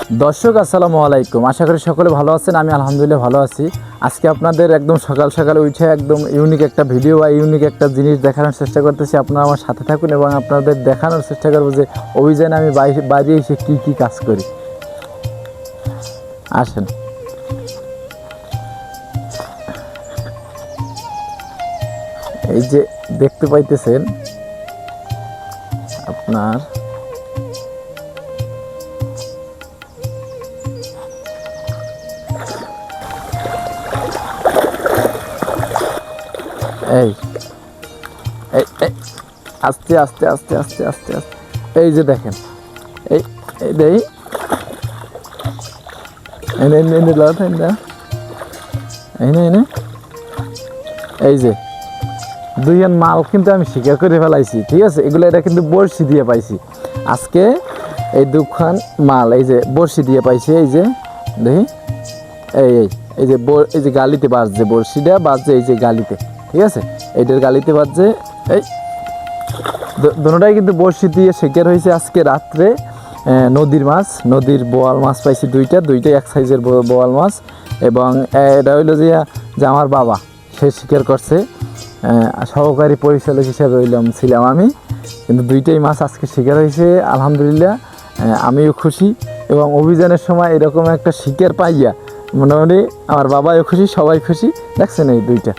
দর্শক আসসালামু আলাইকুম, আশা করি সকলে ভালো আছেন। আমি আলহামদুলিল্লাহ ভালো আছি। আজকে আপনাদের একদম সকাল সকালে উঠে একদম ইউনিক একটা ভিডিও বা ইউনিক একটা জিনিস দেখানোর চেষ্টা করতেছি। আপনারা আমার সাথে থাকুন এবং আপনাদের দেখানোর চেষ্টা করবো যে অভিযানে আমি বাইরে এসে কী কী কাজ করি। আসেন। এই যে দেখতে পাইতেছেন আপনার এই আস্তে আস্তে আস্তে আস্তে আস্তে আস্তে এই যে দেখেন, এই এই এই যে দুইজন মাল কিন্তু আমি স্বীকার করে ফেলাইছি, ঠিক আছে। এগুলো এটা কিন্তু বড়শি দিয়ে পাইছি আজকে। এই দুখান মাল এই যে বড়শি দিয়ে পাইছি। এই যে দেখি, এই এই এই যে এই যে গালিতে বাজছে, বড়শিটা বাজছে এই যে গালিতে, ঠিক আছে। এইটার গালিতে বাজছে। এই দুটোটাই কিন্তু বড়শি দিয়ে শিকার হয়েছে আজকে রাত্রে। নদীর মাছ, নদীর বোয়াল মাছ পাইছি দুইটাই এক সাইজের বোয়াল মাছ। এবং এটা হইলো যে আমার বাবা, সে শিকার করছে। সহকারী পরিচালক হিসেবে ছিলাম আমি, কিন্তু দুইটাই মাছ আজকে শিকার হয়েছে আলহামদুলিল্লাহ। আমিও খুশি এবং অভিযানের সময় এরকম একটা শিকার পাইয়া মোটামুটি আমার বাবাও খুশি, সবাই খুশি। দেখছেন এই দুইটা।